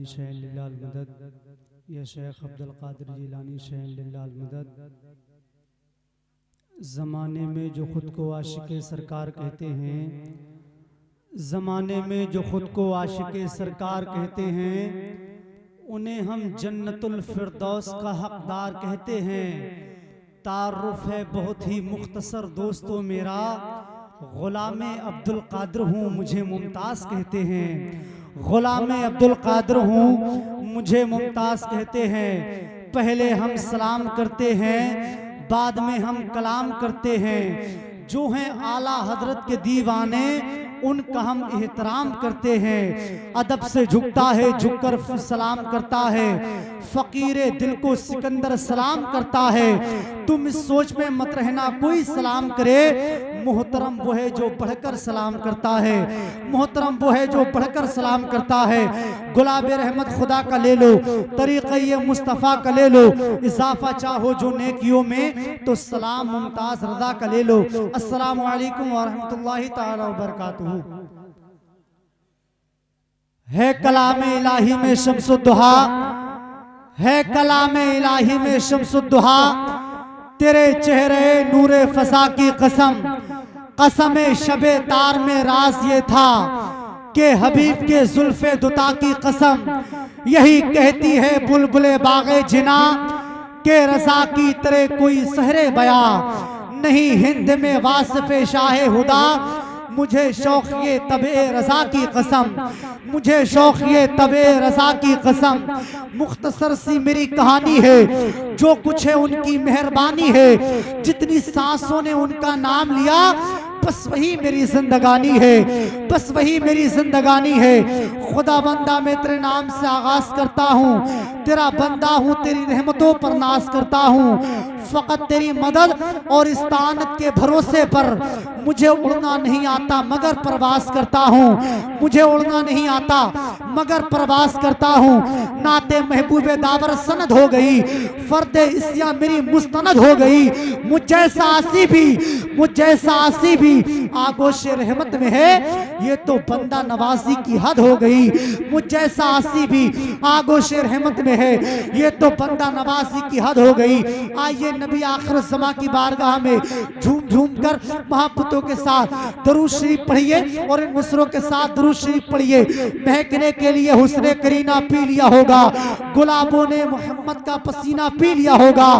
शैन लिल्लाह मदद, या शेख अब्दुल कादिर जिलानी शैन लिल्लाह मदद। ज़माने में जो ख़ुद को आशिक़े सरकार कहते हैं, ज़माने में जो ख़ुद को आशिक़े सरकार कहते हैं, उन्हें हम जन्नतुल फिरदौस का हकदार कहते हैं। तारुफ़ है बहुत ही मुख्तसर दोस्तों मेरा, ग़ुलाम अब्दुल कादिर हूँ मुझे मुमताज़ कहते हैं। ग़ुलाम अब्दुल कादिर हूँ मुझे मुमताज़ कहते हैं। पहले हम सलाम करते हैं, बाद में हम कलाम करते हैं। जो हैं आला हजरत के दीवाने, उनका हम एहतराम करते हैं। अदब से झुकता है, झुककर सलाम करता है। फ़कीरे दिल को सिकंदर सलाम करता है। तुम इस सोच में मत रहना कोई सलाम करे, मोहतरम वो है जो बढ़कर सलाम करता है। मोहतरम वो है जो बढ़कर सलाम करता है। गुलाब रहमत खुदा का ले लो, तरीक़े ये मुस्तफ़ा का ले लो। इजाफा चाहो जो नेकियों में, तो सलाम मुमताज़ रज़ा का ले लो। अस्सलामु अलैकुम व रहमतुल्लाहि तआला व बरकातुहू। है कलाम इलाही में शम्सुद्दुहा, है कलाम इलाही में शम्सुद्दुहा। तेरे चेहरे नूरे फसा की कसम, कसम शबे तार में राज ये था कि हबीब के जुल्फे दुता की कसम। यही कहती है बुलबुले बागे जिना के रज़ा की तरह कोई सहरे बया नहीं हिंद में वासिफ़े शाहे हुदा। मुझे शौक़ ये तबे रज़ा की कसम, मुझे शौक़ ये तबे रज़ा की कसम। मुख्तसर सी मेरी कहानी है, जो कुछ है उनकी मेहरबानी है। जितनी सांसों ने उनका नाम लिया, बस वही मेरी जिंदगानी है, बस वही मेरी जिंदगानी है। खुदा बंदा मैं तेरे नाम से आगाज करता हूँ, तेरा बंदा हूँ, तेरी रहमतों पर नाज करता हूँ। फ़कत तेरी मदद और इस्तानत के भरोसे पर मुझे उड़ना नहीं आता मगर प्रवास करता हूँ। मुझे उड़ना नहीं आता मगर प्रवास करता हूँ। नाते महबूबे दावर सनद हो गई, फर्दे इस्या मेरी मुस्तनद हो गई। मुझ जैसा आसी भी, मुझ जैसा आसी भी आगोश रहमत में है, ये तो बंदा नवाजी की हद हो गई। मुझ जैसा आसी भी आगोश रहमत में है, ये तो बंदा नवाजी की हद हो गई। आइए नबी आखिर ज़मा की बारगाह में झूम झूम कर मोहब्बतों के साथ दरूद शरीफ पढ़िए और इन मुसरों के साथ दरूद शरीफ पढ़िए। महकने के लिए हुस्ने करीना पी लिया होगा, गुलाबों ने मोहम्मद का पसीना पी लिया होगा।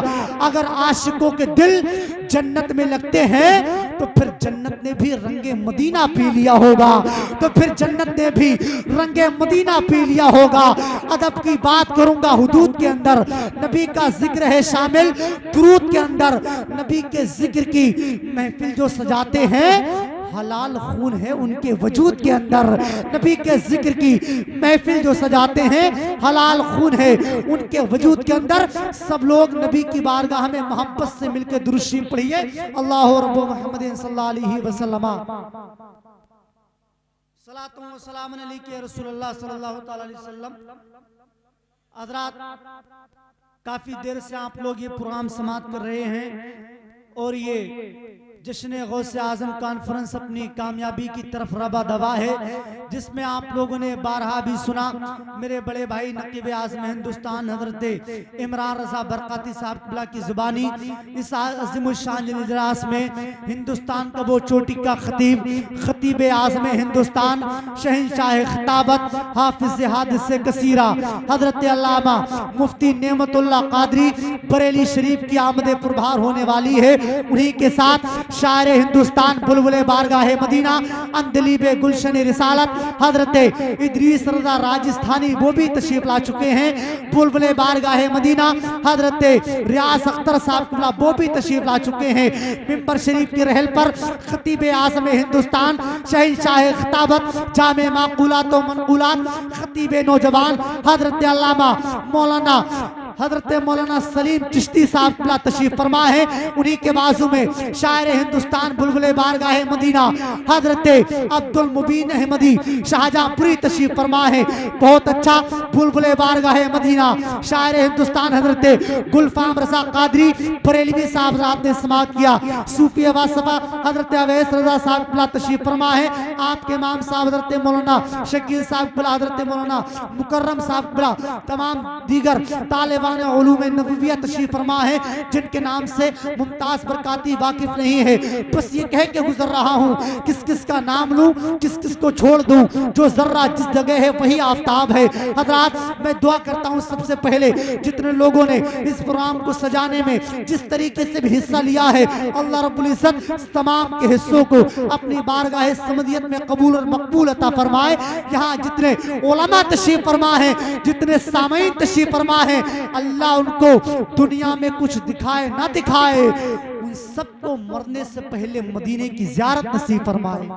अगर आशिकों के दिल जन्नत में लगते हैं, तो फिर जन्नत ने भी रंगे मदीना पी लिया होगा, तो फिर जन्नत ने भी रंगे मदीना पी लिया होगा। अदब की बात करूंगा हुदूद के अंदर, नबी का जिक्र है शामिल दुरूद के अंदर। नबी के जिक्र की महफिल जो सजाते हैं, हलाल खून है उनके वजूद के अंदर। नबी के जिक्र की महफिल जो सजाते हैं, हलाल खून है उनके वजूद के अंदर। सब लोग नबी की बारगाह में मोहब्बत से मिलकर दुरूद शरीफ पढ़िए। अल्लाहु रब्बु मुहम्मदिन सल्लल्लाहु अलैहि वसल्लम। सलातु व सलामुन अलैका रसूलुल्लाह सल्लल्लाहु तआला अलैहि वसल्लम। हज़रात, काफी देर से आप लोग ये प्रोग्राम समाप्त कर रहे हैं और ये जश्न गौसे आज़म कॉन्फ्रेंस अपनी कामयाबी की तरफ रवा दवा है, जिसमें आप लोगों ने बारहा भी सुना। मेरे बड़े भाई नकीब आज़म हिंदुस्तान हजरत इमरान रज़ा बरकाती साहब क़िबला की ज़ुबानी इस अज़ीमुश्शान इजलास में हिंदुस्तान का वो चोटी का खतीब, खतीब आज़म हिंदुस्तान, शहंशाह खिताबत, हाफिज़ हादिस कसीरा हजरत अल्लामा मुफ्ती नेमतुल्लाह कादरी बरेली शरीफ की आमद पुरभार होने वाली है। उन्हीं के साथ शायर हिंदुस्तान बुलबुले बारगाहे मदीना अंदलीबे गुलशन रिसालत हजरत इदरीस रज़ा राजस्थानी वो भी तशरीफ ला चुके हैं। बुलबुले बारगाहे मदीना हजरत रियास अख्तर साहब वो भी तशरीफ ला चुके हैं। मिंबर शरीफ की रहल पर खतीब आज़म हिंदुस्तान, शहंशाह खिताबत, जामे माक़ूलात व मनक़ूलात, खतीब नौजवान हजरत अल्लामा मौलाना हजरत मौलाना सलीम चिश्ती साहब तशरीफ फरमा है। उन्हीं के बाजू में शायर हिंदुस्तान बुलबुले बारगाह मदीना हजरत अब्दुल मुबीन अहमदी शाहजहांपुरी तशरीफ फरमा है। बहुत अच्छा बुलबुले बारगाह मदीना शायर हिंदुस्तान हजरत गुलफाम रजा कादरी बरेलवी साहब रात ने समाप्त किया। सूफी वासफा हजरत अवैस रजा साहब तशरीफ फरमा है। आपके इमाम साहब हजरत मौलाना शकील साहब हजरत मौलाना मुकर्रम साहब तमाम दीगर तालिबान उलूम नबविया तशरीफ फरमा है, जिनके नाम से मुमताज बरकाती वाकिफ नहीं है। बस ये कह के गुजर रहा हूँ, किस किस का नाम लूं, किस किस को छोड़ दूं। जो जर्रा जिस जगह है वही आफताब है। हजरात, मैं दुआ करता हूँ सबसे पहले जितने लोगों ने इस प्रोग्राम को सजाने में जिस तरीके से भी हिस्सा लिया है, अल्लाह रब्बुल इज्जत तमाम के हिस्सों को अपनी बारगाह समदियत में कबूल और मकबूल अता फरमाए। यहाँ जितने उलमा तशरीफ फरमा है, जितने सामईन तशरीफ फरमा है, अल्लाह उनको दुनिया में कुछ दिखाए ना दिखाए, उन सबको मरने से पहले मदीने की ज़ियारत नसीब फरमाए।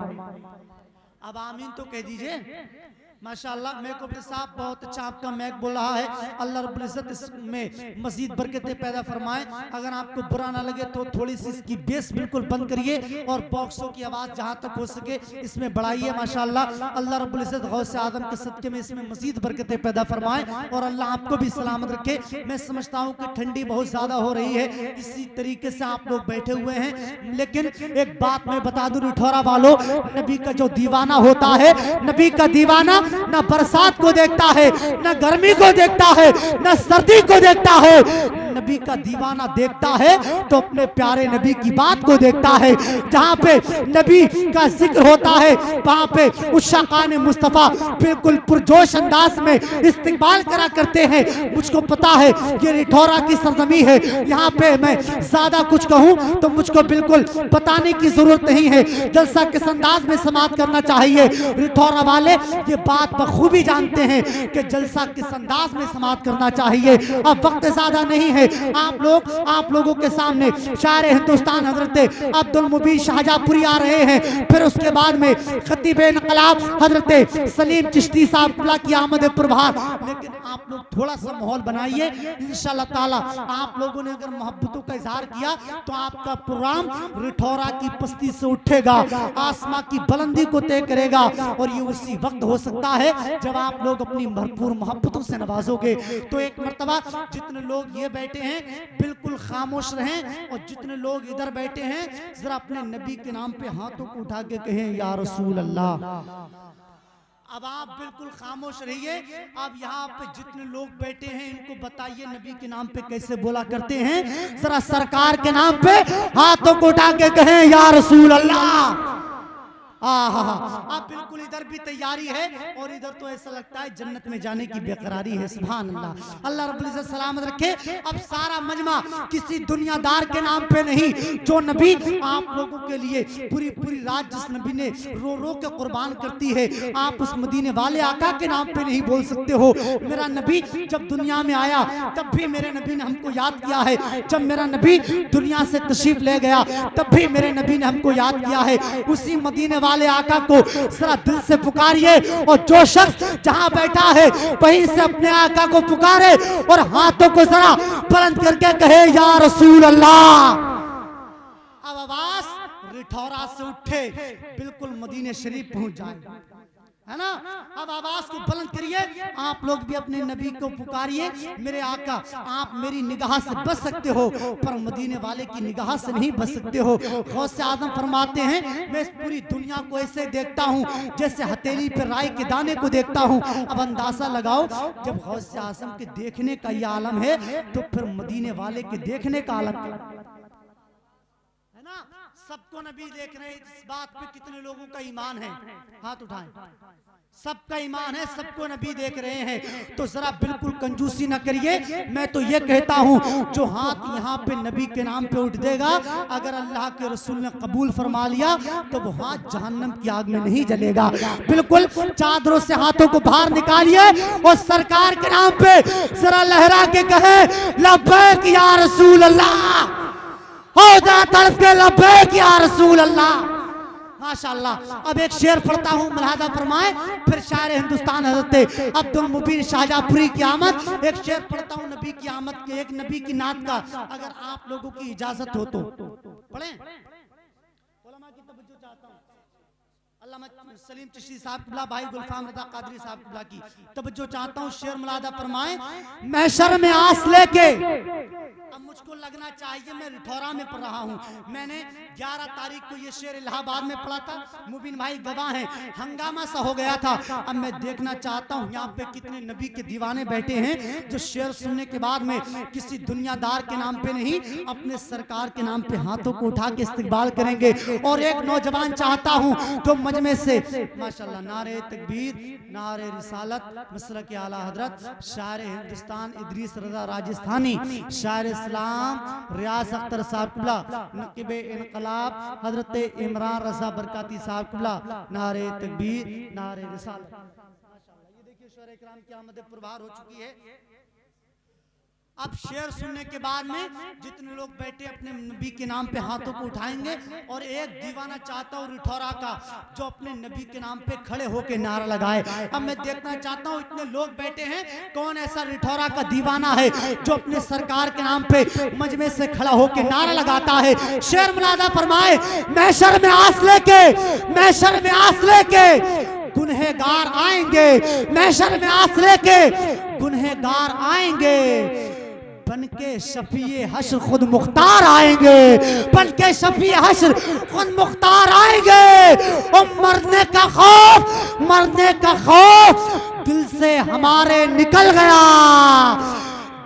अब आमीन तो कह दीजिए। माशाअल्लाह मेरे को साहब बहुत अच्छा आपका मैक बोल रहा है। अल्लाह रब्बुल इज्जत इसमें मजीद बरकतें पैदा फरमाए। अगर आपको बुरा ना लगे तो थोड़ी सी इसकी बेस बिल्कुल बंद करिए और बॉक्सों की आवाज़ जहाँ तक हो सके इसमें बढ़ाइए। माशाअल्लाह अल्लाह रब्बुल इज्जत गौसे आदम के सदके में इसमें मजीद बरकतें पैदा फरमाए और अल्लाह आपको भी सलामत रखे। मैं समझता हूँ कि ठंडी बहुत ज़्यादा हो रही है, इसी तरीके से आप लोग बैठे हुए हैं। लेकिन एक बात मैं बता दूँ रिठौरा वालों, नबी का जो दीवाना होता है, नबी का दीवाना न बरसात को देखता है, न गर्मी को देखता है, न सर्दी को देखता है। नबी का दीवाना देखता है तो अपने प्यारे नबी की बात को देखता है। जहाँ पे नबी का जिक्र होता है वहाँ पे उस शाकान मुस्तफ़ा बिल्कुल पुरजोश अंदाज में इस्तेमाल करा करते हैं। मुझको पता है ये रिठौरा की सरजमी है, यहाँ पे मैं ज्यादा कुछ कहूँ तो मुझको बिल्कुल बताने की जरूरत नहीं है। जलसा किस अंदाज में समाप्त करना चाहिए, रिठौरा वाले ये बात बखूबी जानते हैं कि जलसा किस अंदाज में समाप्त करना चाहिए। अब वक्त ज्यादा नहीं है, आप लोगों के सामने शायर हिंदुस्तान हजरत अब्दुल मुबीन शाहजहांपुरी आ रहे हैं। फिर उसके बाद में खतीब इनकलाब हजरत सलीम चिश्ती साहब की आमद प्रभात। लेकिन आप लोग थोड़ा सा माहौल बनाइए, इंशाअल्लाह ताला आप लोगों ने अगर मोहब्बतों का इजहार किया तो आपका प्रोग्राम रिठौरा की पस्ती से उठेगा, आसमां की बुलंदी को तय करेगा। और ये उसी वक्त हो सकता है जब आप लोग अपनी भरपूर मोहब्बतों से नवाजोगे। तो एक मर्तबा जितने लोग ये बैठे हैं बिल्कुल खामोश रहें, और जितने लोग इधर बैठे हैं जरा अपने नबी के नाम पे हाथों को उठा के कहें या रसूल अल्लाह। अब आप बिल्कुल खामोश रहिए। अब यहाँ पे जितने लोग बैठे हैं इनको बताइए नबी के नाम पे कैसे बोला करते हैं। जरा सरकार के नाम पे हाथों को उठा के कहें या रसूल अल्लाह। आप बिल्कुल इधर भी तैयारी है और इधर तो ऐसा लगता है जन्नत में जाने की बेकरारी है। सुभान अल्लाह, अल्लाह रब्बुल इज्जत सलामत रखे। अब सारा मजमा किसी दुनियादार के नाम पे नहीं, जो नबी आप लोगों के लिए पूरी पूरी रात जिस नबी ने रो रो के कुर्बान करती है, आप उस मदीने वाले आका के नाम पे नहीं बोल सकते हो। मेरा नबी जब दुनिया में आया तब भी मेरे नबी ने हमको याद किया है, जब मेरा नबी दुनिया से तशरीफ ले गया तब भी मेरे नबी ने हमको याद किया है। उसी मदीने वाले आका को जरा दिल से पुकारिए, और जो शख्स जहां बैठा है वहीं से अपने आका को पुकारे और हाथों को जरा बुलंद करके कहे या रसूल अल्लाह। अब आवाज रिठौरा से उठे, बिल्कुल मदीने शरीफ पहुंच जाए, है ना। अब आवाज को बुलंद करिए, आप लोग भी अपने नबी को पुकारिए। मेरे आका, आप मेरी निगाह से बच सकते हो पर मदीने वाले की निगाह से नहीं बच सकते हो। गौसे आजम फरमाते हैं मैं इस पूरी दुनिया को ऐसे देखता हूँ जैसे हथेली पर राई के दाने को देखता हूँ। अब अंदाजा लगाओ जब गौसे आजम के देखने का ये आलम है तो फिर मदीने वाले के देखने का आलम है ना। सबको नबी देख रहे हैं, इस बात पे कितने लोगों का ईमान है? हाथ उठाएं। सबका ईमान है, सबको नबी देख रहे हैं। तो जरा बिल्कुल कंजूसी ना करिए। मैं तो ये कहता हूँ जो हाथ यहाँ पे नबी के नाम पे उठ देगा, अगर अल्लाह के रसूल ने कबूल फरमा लिया तो वो हाथ जहन्नम की आग में नहीं जलेगा। बिल्कुल चादरों से हाथों को बाहर निकालिए और सरकार के नाम पे जरा लहरा के कहे लब्बैक या रसूल अल्लाह। हो जा तड़प के लब्बैक या रसूल अल्लाह। माशाअल्लाह। अब एक शेर पढ़ता हूँ, मुलाहाजा फरमाए, फिर शायर हिंदुस्तान हज़रत अब्दुल मुबीन शाहजहांपुरी की आमद। एक शेर पढ़ता हूँ नबी की आमद के, एक नबी की नात का, अगर आप लोगों की इजाजत हो तो पढ़ें। उलमा की तवज्जो चाहता हूँ, अल्लामा सलीम चिश्ती साहब किबला, भाई गुलफाम रज़ा कादरी साहब किबला की तवज्जो चाहता हूँ। शेर मुलाहाजा फरमाए, महशर में आस लेके, अब मुझको लगना चाहिए मैं रिठौरा में पढ़ रहा हूँ। मैंने 11 तारीख को ये शेर इलाहाबाद में पढ़ा था, मुबीन भाई गवाह हैं, हंगामा सा हो गया था। अब मैं देखना चाहता हूँ यहाँ पे कितने नबी के दीवाने बैठे हैं जो शेर सुनने के बाद में किसी दुनियादार के नाम पे नहीं, अपने सरकार के नाम पे हाथों को उठा के इस्तकबाल करेंगे। और एक नौजवान चाहता हूँ जो मजमे से माशाल्लाह नारे तकबीर, नारे रिसालत, मसलक आला हजरत, शायर हिंदुस्तान इदरीस रजा राजस्थानी, शायर इस्लाम रियाज अख्तर साहब किबला, नकीब इनकलाब हजरत इमरान रजा बरकाती साहब किबला, नारे तकबीर, नारे रिसालत। माशाल्लाह, ये देखिए शोहरे किराम की आमद पुरवार हो चुकी है। अब शेर सुनने के बाद में जितने लोग बैठे अपने नबी के नाम पे हाथों को उठाएंगे, और एक दीवाना चाहता हूँ रिठौरा का जो अपने नबी के नाम पे खड़े होके नारा लगाए। अब मैं देखना चाहता हूँ इतने लोग बैठे हैं, कौन ऐसा रिठौरा का दीवाना है जो अपने सरकार के नाम पे मजमे से खड़ा होके नारा लगाता है। शेर मुलादा फरमाए, महशर में आस लेके, महशर में आस लेके गुनहगार आएंगे, महशर में आस लेके गुनहगार आएंगे, बनके शफीए हश्र खुद मुख्तार आएंगे, बनके शफीए हश्र खुद मुख्तार आएंगे। और मरने का खौफ, मरने का खौफ दिल से हमारे निकल गया,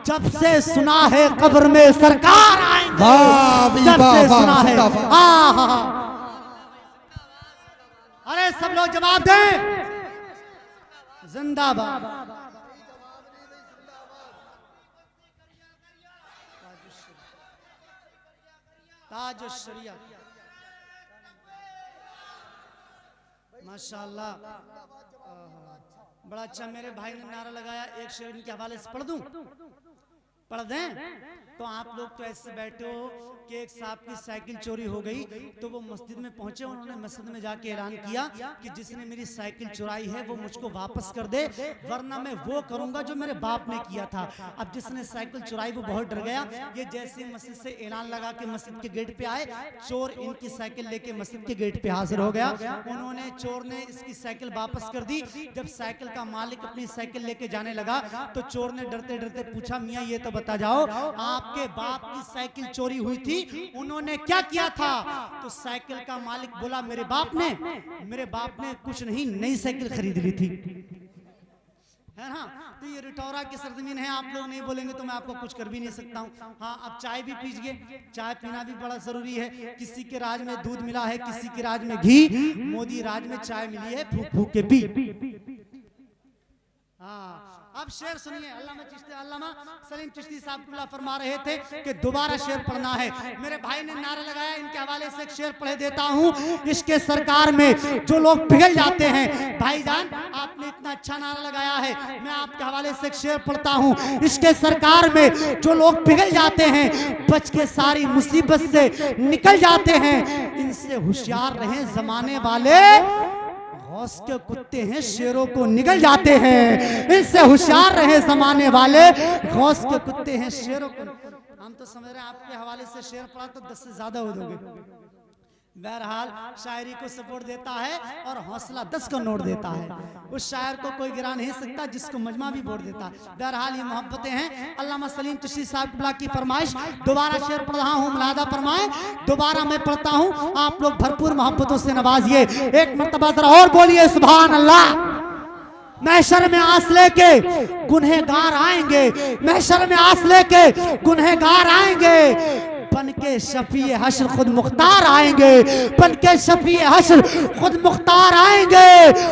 जब से सुना है कब्र में सरकार आएंगे, जब से सुना है। अरे सब लोग जवाब दें, जिंदाबाद। ताज शरिया माशाअल्लाह, बड़ा अच्छा मेरे भाई ने नारा लगाया। एक शेर इनके हवाले से पढ़ दूं, पढ़ दें? तो आप लोग तो ऐसे बैठे हो कि एक साहब की साइकिल चोरी हो गई, तो वो मस्जिद में पहुंचे, उन्होंने मस्जिद में जाके ऐलान किया कि जिसने मेरी साइकिल चुराई है वो मुझको वापस कर दे, वरना मैं वो करूंगा जो मेरे बाप ने किया था। अब जिसने साइकिल चुराई वो बहुत डर गया। ये जैसे मस्जिद से ऐलान लगा के मस्जिद के गेट पे आए, चोर इनकी साइकिल लेके मस्जिद के गेट पे हाजिर हो गया। उन्होंने, चोर ने इसकी साइकिल वापस कर दी। जब साइकिल का मालिक अपनी साइकिल लेके जाने लगा तो चोर ने डरते डरते पूछा, मियाँ ये तो बता जाओ आपके बाप की साइकिल चोरी हुई थी, उन्होंने क्या किया था? तो साइकिल का मालिक बोला, मेरे बाप ने कुछ नहीं, नई साइकिल खरीद ली थी, है ना। तो ये रिठौरा की सरजमीन है, आप लोग नहीं बोलेंगे तो मैं आपको कुछ कर भी नहीं सकता हूँ। हाँ, अब चाय भी पीजिए, चाय पीना भी बड़ा जरूरी है। किसी के राज में दूध मिला है, किसी के राज में घी, मोदी राज में चाय मिली है, फूक फूक के पी। हाँ, अब शेर सुनिए, अल्लामा सलीम चिश्ती साहब फरमा रहे थे कि दोबारा शेर पढ़ना है। मेरे भाई ने नारा लगाया, इनके हवाले से एक शेर पढ़े देता हूँ। इसके सरकार में जो लोग पिघल जाते हैं, भाईजान आपने इतना अच्छा नारा लगाया है, मैं आपके हवाले से एक शेर पढ़ता हूँ। इसके सरकार में जो लोग पिघल जाते हैं, बच के सारी मुसीबत से निकल जाते हैं, इनसे होशियार रहे जमाने वाले, हौस के कुत्ते हैं शेरों को निगल जाते हैं। इनसे होशियार रहे जमाने वाले, हौस के कुत्ते हैं शेरों को। हम तो समझ रहे हैं आपके हवाले से शेर पढ़ा तो 10 से ज्यादा हो दोगे। बहरहाल शायरी को सपोर्ट देता है और हौसला 10 का नोट देता है। उस शायर को कोई गिरा नहीं सकता जिसको मजमा भी वोट देता है। बहरहाल ये मोहब्बतें हैं। अल्लामा सलीम चिश्ती साहब की फरमाइश, दोबारा शेर पढ़ रहा हूँ, मुलादा फरमाए, दोबारा मैं पढ़ता हूँ, आप लोग भरपूर मोहब्बतों से नवाजिए। एक मर्तबा जरा और बोलिए सुभान अल्लाह। महशर में आस लेके गुनहगार आएंगे, महशर में आस लेके गुनहगार आएंगे, बनके शफीए हश्र खुद मुख्तार आएंगे, बनके शफीए हश्र खुद मुख्तार आएंगे।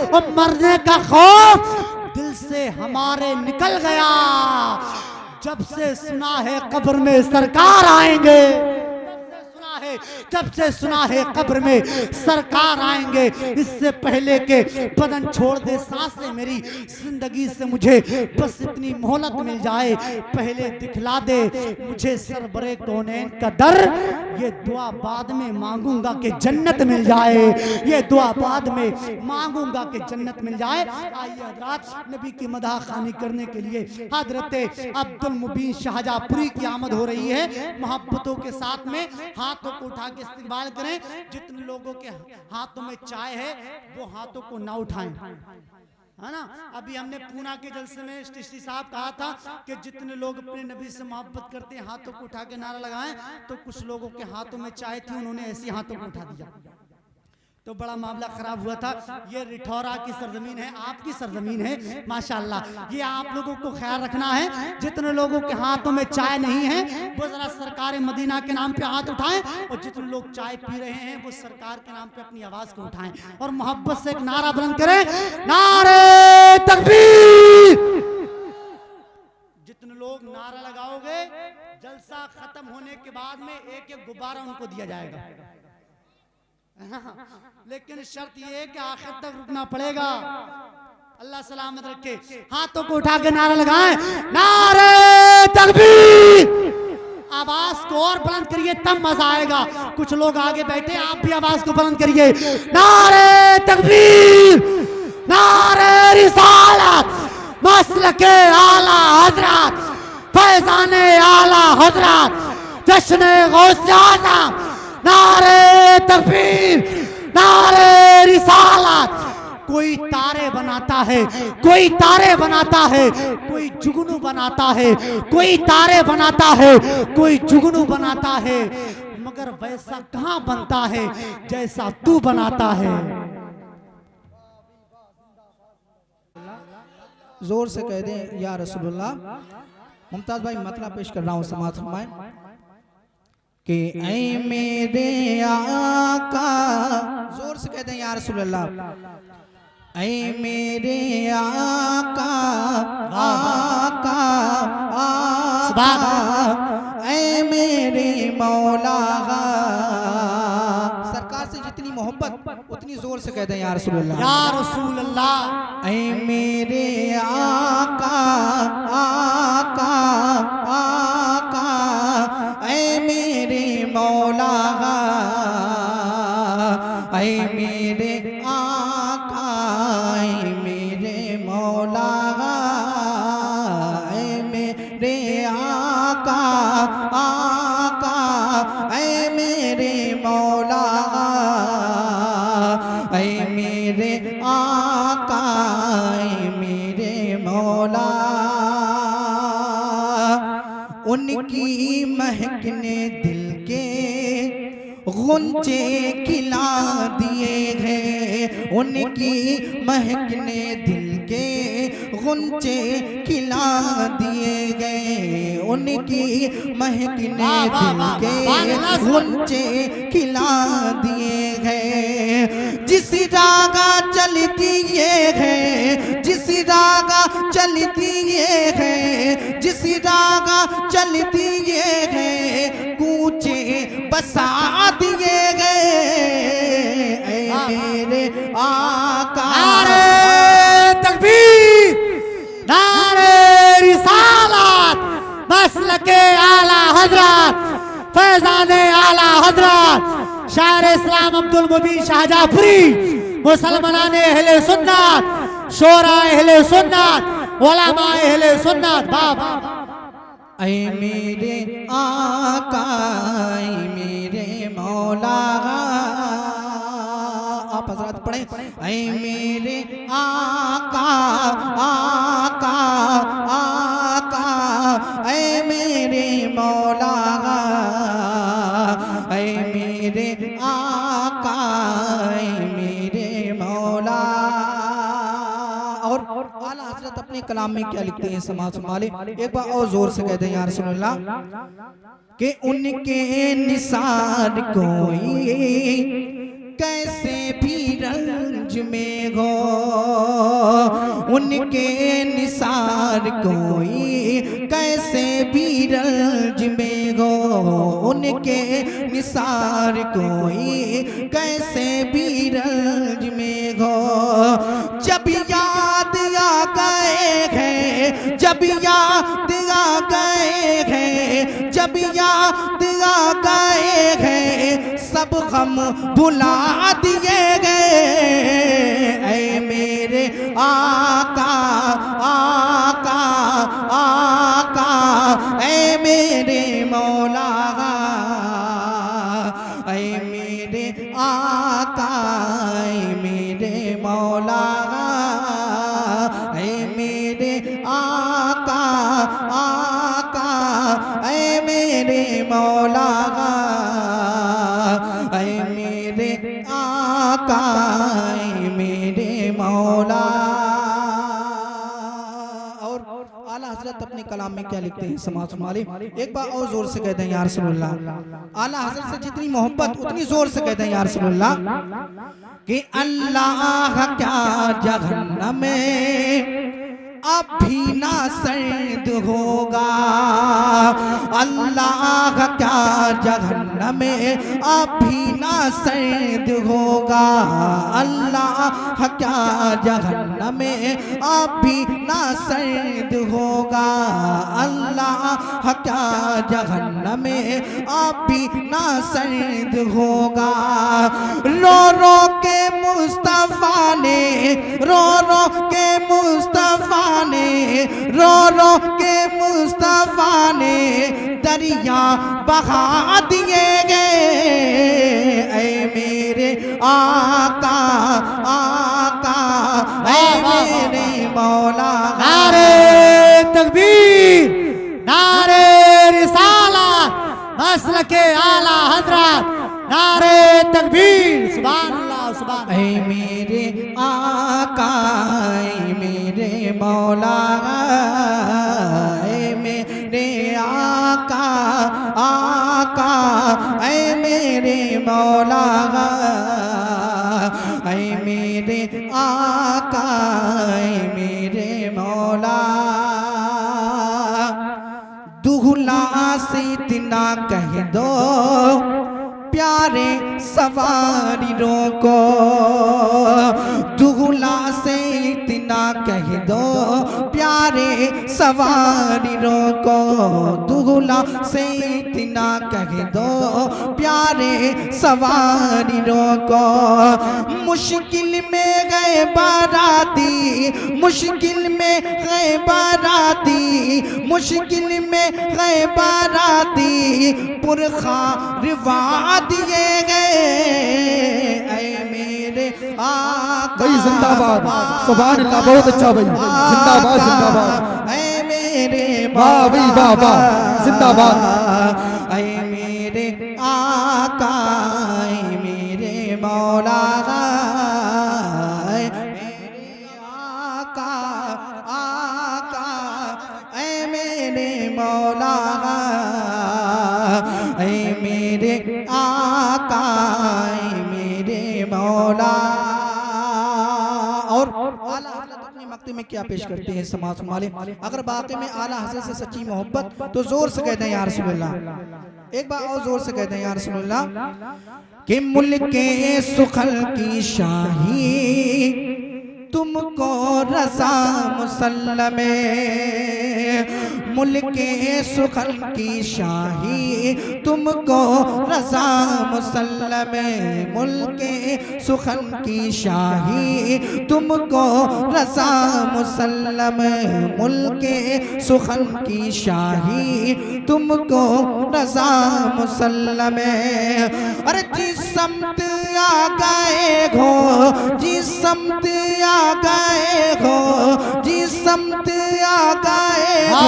और मरने का खौफ दिल से हमारे निकल गया, जब से सुना है कब्र में सरकार आएंगे, जब से सुना है कब्र में सरकार आएंगे, इससे पहले के बदन छोड़ दे सांसें मेरी जिंदगी से, मुझे बस इतनी मोहलत मिल जाए, पहले दिखला दे मुझे सरबरे कौनैन का दर, ये दुआ बाद में मांगूंगा कि जन्नत मिल जाए, ये दुआ बाद में मांगूंगा कि जन्नत मिल जाए। आइए हजरात, नबी की मदह खानी करने के लिए हजरत अब्दुल मुबीन शाहजहांपुरी की आमद हो रही है। मोहब्बतों के साथ में हाथों को उठा के इस्तकबाल करें। जितने लोगों के हाथों में चाय है वो हाथों को ना उठाएं, है ना। अभी हमने पूना के जलसे में चिश्ती साहब कहा था कि जितने लोग अपने नबी से मोहब्बत करते हैं हाथों को उठा के नारा लगाएं, तो कुछ लोगों के हाथों में चाय थी, उन्होंने ऐसी हाथों को उठा दिया, तो बड़ा मामला खराब हुआ था। ये रिठौरा की सरजमीन है, आपकी सरजमीन है माशाअल्लाह, ये आप लोगों को ख्याल रखना है। जितने लोगों के हाथों में चाय नहीं है वो जरा सरकार मदीना के नाम पे हाथ उठाएं, और जितने लोग चाय पी रहे हैं वो सरकार के नाम पे अपनी आवाज को उठाएं और मोहब्बत से एक नारा बुलंद करें, नारे तकबीर। जितने लोग नारा लगाओगे जलसा खत्म होने के बाद में एक एक गुब्बारा उनको दिया जाएगा, लेकिन शर्त ये है कि आखिर तक रुकना पड़ेगा। अल्लाह सलामत रखे। हाथों को उठा के नारा लगाएं, नारे तकबीर। आवाज को और बुलंद करिए तब मजा आएगा। कुछ लोग आगे बैठे, आप भी आवाज को बुलंद करिए, नारे तकबीर, नारे रिसालत, मसलके आला हजरत, फैजाने आला हजरत, जश्न गौसे आज़म, नारे तकबीर, नारे रिसालत। कोई तारे बनाता है, कोई तारे बनाता है, कोई जुगनू बनाता है, कोई तारे बनाता है, कोई जुगनू बनाता है, मगर वैसा कहां बनता है जैसा तू बनाता है। जोर से कह दें या रसूलुल्लाह। मुमताज भाई मतला पेश कर रहा हूं, समाज फरमाएं कि ऐ मेरे आका, जोर से कहते हैं या रसूलल्लाह, ऐ मेरे आका आका आका, ऐ मेरे मौला। सरकार से जितनी मोहब्बत उतनी जोर से कहते हैं या रसूलल्लाह, या रसूलल्लाह। ऐ मेरे आका आका आका, ऐ मेरे मौला, ऐ मेरे आका, ऐ मेरे मौला, ऐ मेरे आका आका, ऐ मेरे मौला, ऐ मेरे आका, ऐ मेरे मौला। उनकी महकने दिल के गुंजे खिला दिए हैं, उनकी महकने दिल के गुंजे खिला दिए गए, उनकी महकने दिल के गुंजे खिला दिए गए। जिस रागा चलती ये है, जिस रागा चलती ये है, जिस रागा चलती ये है, कूचे बसा दिए गए। ऐ मेरे आका, नारे तकबीर, नारे रिसालत, मसलके आला हजरत, फैजाने आला हजरत, शायर इस्लाम अब्दुल मुबीन शाहजहांपुरी, मुसलमाने अहले सुन्नत, शोरा अहले सुन्नत, उलमा अहले सुन्नत। बाबा ऐ मेरे आका, ऐ मेरे मौला। आप हजरत पढ़े, ऐ मेरे आका आका आका, ऐ मेरे मौला, ऐ मेरे आका, ऐ मेरे मौला। और आला हजरत अपने कलाम में क्या लिखते हैं, समाज संभाले। एक बार और जोर से कहते हैं या रसूलल्लाह कि उनके निसार कोई कैसे भी रंज में हो, उनके निसार कोई कैसे भी रंज में हो, उनके उनके निसार कोई कैसे भी रंज में हो। जब याद आ गए हैं, जब याद आ गए हैं, जब याद आ गए हैं, सब गम भुला दिए गए। ऐ मेरे आका आका आका, ऐ मेरे मौला, ऐ मेरे आका, ऐ मेरे मौला, ऐ मेरे आका आका, ऐ मेरे मौला, ऐ मेरे आका, ऐ मेरे मौला। और आला हजरत अपने कलाम में क्या लिखते हैं, समाज वाले एक बार और जोर से कहते हैं या रसूलुल्लाह। आला हजरत से जितनी मोहब्बत उतनी जोर से कहते हैं या रसूलुल्लाह कि अल्लाह क्या जहन्नम में अब भी ना सर्द होगा, अल्लाह क्या जहन्नम में अब भी ना सर्द होगा, अल्लाह क्या जहन्नम में अब भी ना सर्द होगा, अल्लाह क्या जहन्नम में अब भी ना सर्द होगा। रो रो के मुस्तफा ने, रो रो के मुस्तफा ने, रो रो के मुस्तफा ने दरिया बहा दिए गए। ऐ मेरे आका आका, ऐ मेरे मौला। नारे तकबीर, नारे रिसालत, मसलके आला हजरत, नारे तकबीर, सुभान अल्लाह सुभान। ऐ मेरे आका, ऐ मेरे मौला, ऐ मेरे आका आका, ऐ मेरे मौला, ऐ मेरे आका, ऐ मेरे मौला। दुहला से इतना कह दो प्यारे सवारियों को, दुहला से इतना कह दो प्यारे सवारियों को, दुहला से इतना कह दो प्यारे सवारियों को। मुश्किल में गए बाराती, मुश्किल में गए बाराती, मुश्किल में गए बाराती, पुरखा रिवा दिए गए। ऐ मेरे आका भाई जिंदाबाद, सुभान अल्लाह, बहुत अच्छा भाई, जिंदाबाद जिंदाबाद। ऐ मेरे वाह भाई वाह वाह, जिंदाबाद। ऐ मेरे आका, ऐ मेरे मौला, ऐ मेरे आका आका, ऐ मेरे मौला, ऐ मेरे आका, ऐ मेरे मौला। और आला हज़रत अपने मक्तब में क्या पेश करते हैं समाज वाले, अगर वाकई में आला हज़रत से सच्ची मोहब्बत तो जोर से कहते हैं या रसूलुल्लाह। एक बार और जोर से कहते हैं या रसूलुल्लाह कि मुल्के सुखल की शाही तुमको रज़ा मुसल्लमे, मुल्के सुखल की शाही तुमको रज़ा मुसल्लमे, मुल्के सुखल की शाही तुमको रज़ा मुसल्लमे, मुल्के सुखल की शाही तुमको रज़ा मुसल्लमे। अरे जिस समत आ गए हो, जिस समत आ गए हो, जिस समत आ गए हो,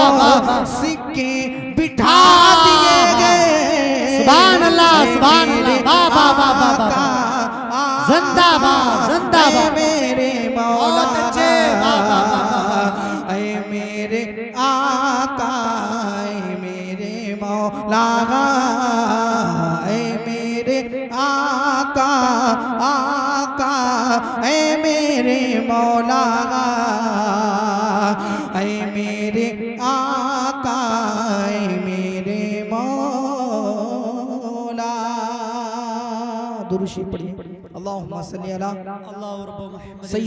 सिक्के बिठा दिए गए। सुभान अल्लाह सुभान अल्लाह, वाह वाह वाह वाह, जिंदाबाद जिंदाबाद मेरे मौला, बहुत अच्छे, वाह वाह वाह। ऐ मेरे आका, ऐ मेरे मौला, ऐ मेरे आका आका, ऐ मेरे मौला, ऐ मेरे आका, ऐ मेरे मौला। दुरूशी पढ़िए। अल्लाहुम्मा सल्ली अला अल्लाह सही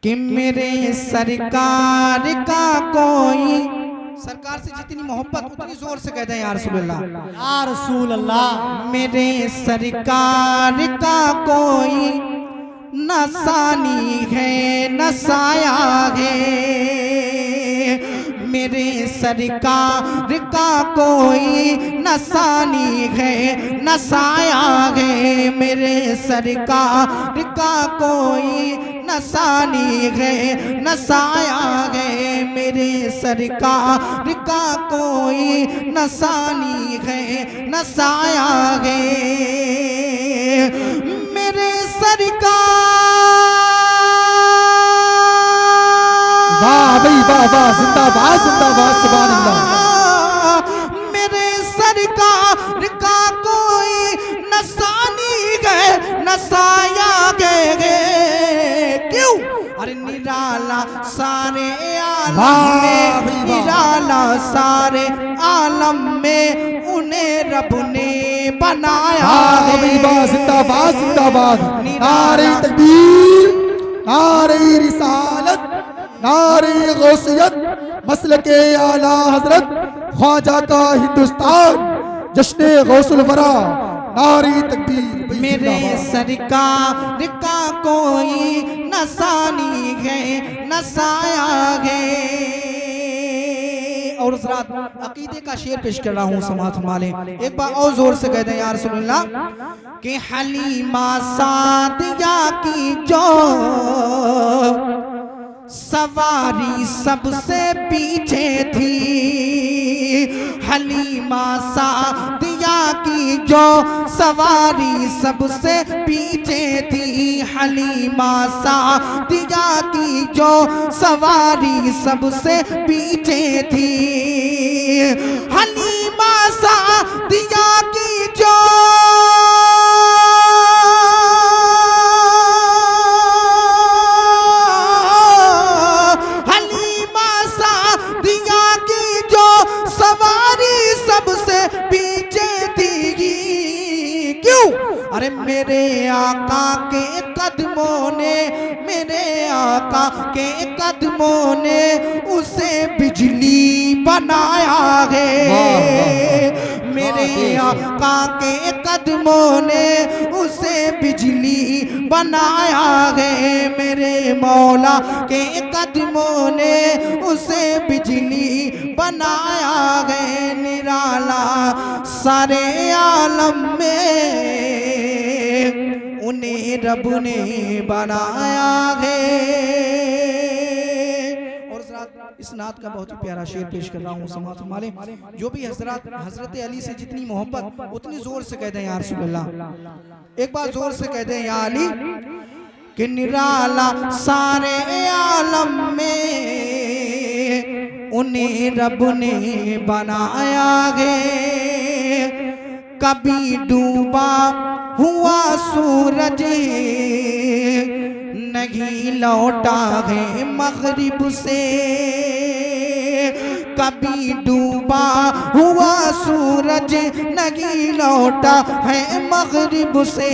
कि मेरे सरकार का कोई, सरकार से जितनी मोहब्बत उतनी जोर से कहते हैं या रसूल अल्लाह, या रसूल अल्लाह। मेरे सरकार का कोई न सानी है न साया है, मेरे सरकार का कोई न सानी है न साया है, मेरे सरकार का कोई न सानी है न साया है, मेरे सरकार का कोई न सानी है न साया है, मेरे सरकार। वाह भाई वाह वाह, जिंदाबाद जिंदाबाद, सुभान अल्लाह। मेरे सरकार का कोई न सानी गए न साया गए, क्यों? अरे निराला सारे आलम में, निराला सारे आलम में उन्हें रब ने बनाया है। जिंदाबाद जिंदाबाद, नारे तकबीर, नारे रिसालत, नारे गौसियत, मसलके आला हजरत ख्वाजा का हिंदुस्तान, जश्ने गौसुल वरा, नारे तकबीर। मेरे सरकार का कोई न सानी है न साया है। और उस रात अकीदे का शेर पेश कर रहा हूँ, समाअत फरमा लें। एक बार और जोर से कह दें या रसूल अल्लाह कि हलीमा सादिया की जो सवारी सबसे पीछे थी, हलीमा सादिया की जो सवारी सबसे पीछे थी, हलीमा सादिया की जो सवारी सबसे पीछे थी, हलीमा सादिया की जो अरे मेरे आका के कदमों ने, मेरे आका के कदमों ने उसे बिजली बनाया है, मेरे आका के कदमों ने उसे बिजली बनाया है, मेरे मौला के कदमों ने उसे बिजली बनाया है। निराला सारे आलम में उन्हें रब ने बनाया है। और इस नात का बहुत ही प्यारा शेर पेश कर रहा हूँ, समाअत फरमा लें। जो भी हजरत अली से जितनी मोहब्बत उतनी जोर से कह दें या रसूल अल्लाह। एक बार जोर से कह दें या अली कि निराला सारे आलम में उन्हें रब ने बनाया है, कभी डूबा हुआ सूरज नहीं लौटा है मगरिब से, कभी डूबा हुआ सूरज नहीं लौटा है मगरिब से,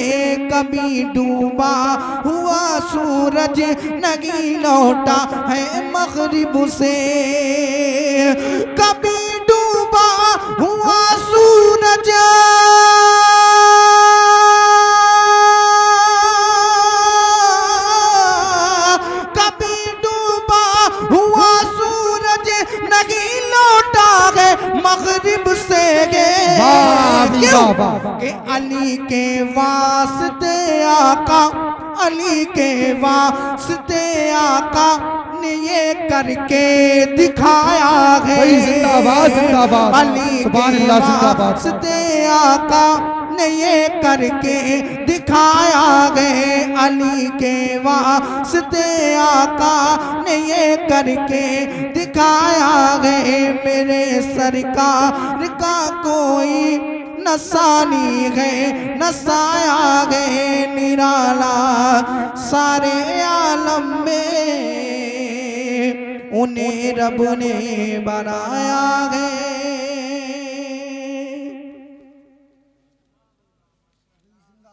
कभी डूबा हुआ सूरज नहीं लौटा है मगरिब से, कभी डूबा हुआ सूरज मगरिब से के अली के वास्ते आका, अली के वास्ते आका ने ये करके दिखाया है। जिंदाबाद जिंदाबाद, अली के वास्ते आका ने ये करके दिखाया है, अली के वास्ते आका ने ये करके दिखाया है। मेरे सरकार का कोई न सानी है न साया है, निराला सारे आलम में उन्हें रब ने बनाया है।